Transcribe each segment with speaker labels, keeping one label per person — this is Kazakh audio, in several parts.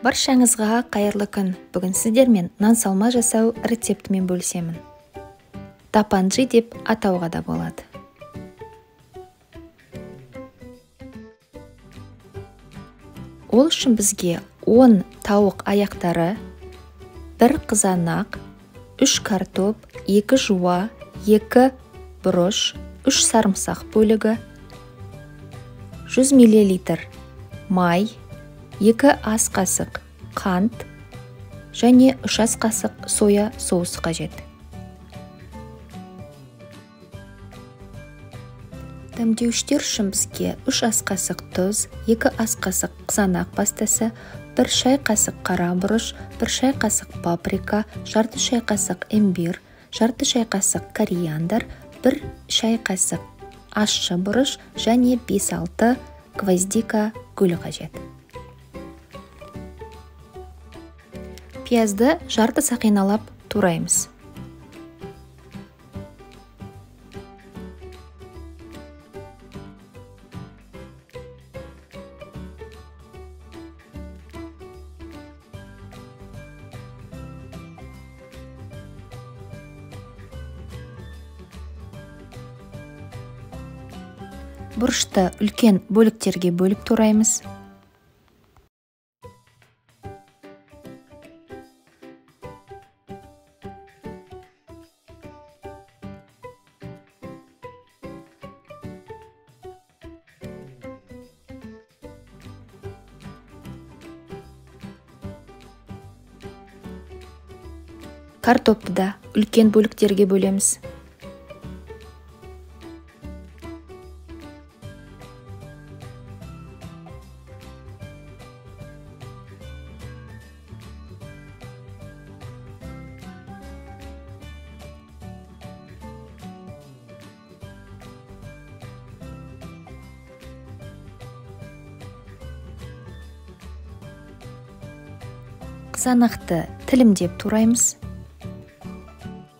Speaker 1: Баршаңызға қайырлы күн. Бүгін сіздермен нан салма жасау рецептімен бөлісемін. Тапанджи деп атауға да болады. Ол үшін бізге 10 тауық аяқтары, 1 қызанақ, 3 картоп, 2 жуа, 2 бұрыш, 3 сарымсақ бөлігі, 100 мл май, 2 ас қасық қант және 3 ас қасық соя соусы қажет. Дәмдеуіштер үшін бізге 3 ас қасық тұз, 2 ас қасық қызанақ пастасы, 1 шай қасық қара бұрыш, 1 шай қасық паприка, жарты шай қасық имбир, жарты шай қасық кориандр, 1 шай қасық ащы бұрыш және 5-6 гвоздика гүлі қажет. Пиязды жарты сақиналап тураймыз. Бұрышты үлкен бөліктерге бөліп тураймыз. Картопты да үлкен бөліктерге бөлеміз. Қызанақты тілімдеп тураймыз.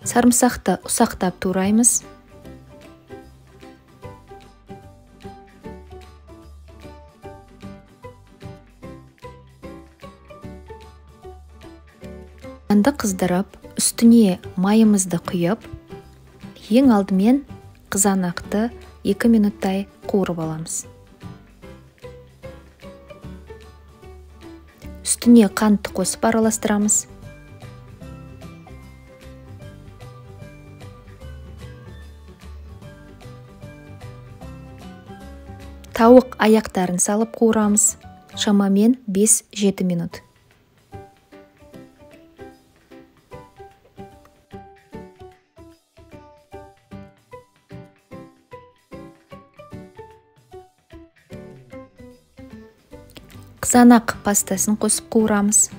Speaker 1: Сарымсақты ұсақтап тураймыз. Нанды қыздырып, үстіне майымызды құйып, ең алдымен қызанақты 2 минуттай қуырып аламыз. Үстіне қантты қосып араластырамыз. Тауық аяқтарын салып қуырамыз. Шамамен 5-7 минут. Қызанақ пастасын қосып қуырамыз.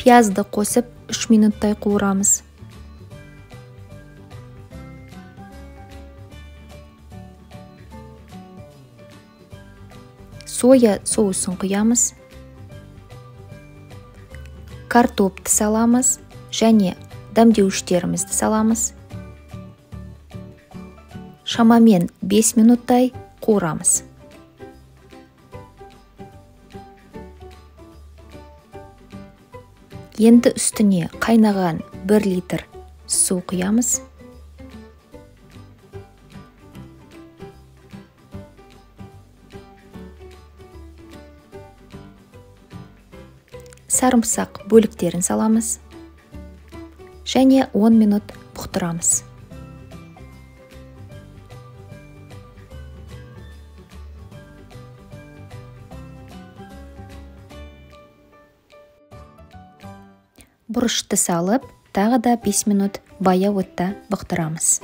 Speaker 1: Пиязды қосып 3 минуттай қуырамыз. Соя соусын құямыз. Картопты саламыз және дәмдеуіштерімізді саламыз. Шамамен 5 минуттай қуырамыз. Енді үстіне қайнаған 1 литр су құямыз. Сарымсақ бөліктерін саламыз. Және 10 минут бұқтырамыз. Бұрышты салып, тағы да 5 минут баяу отта бұқтырамыз.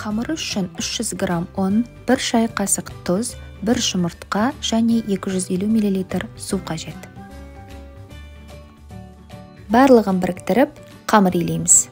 Speaker 1: Қамыры үшін 300 грамм ұн, 1 шай қасық тұз, 1 жұмыртқа және 250 мл су қажет. Барлығын біріктіріп, қамыр илейміз.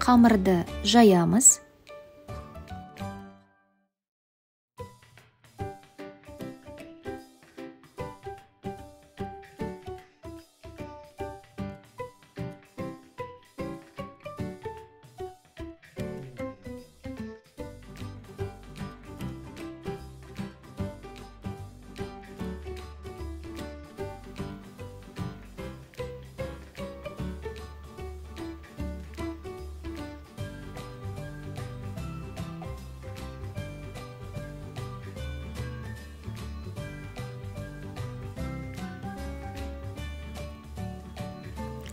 Speaker 1: Қамырды жаямыз.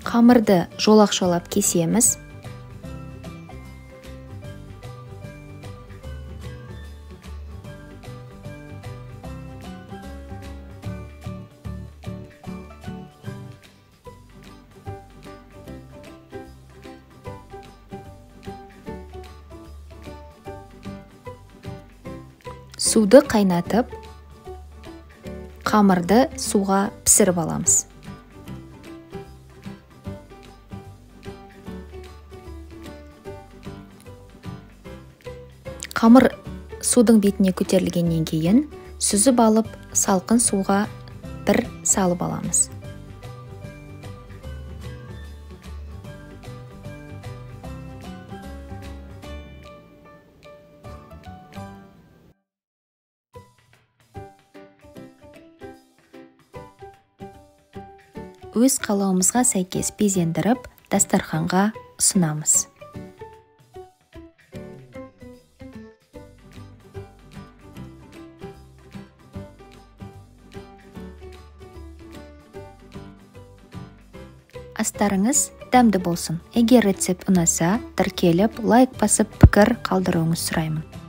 Speaker 1: Қамырды жолақшалап кесеміз. Суды қайнатып, қамырды суға пісіріп аламыз. Қамыр судың бетіне көтерілгеннен кейін сүзіп алып, салқын суға бір салып аламыз. Өз қалауымызға сәйкес безендіріп, дастарханға ұсынамыз. Астарыңыз дәмді болсын. Егер рецепт ұнаса, тіркеліп, лайк басып, пікір қалдыруыңыз сұраймын.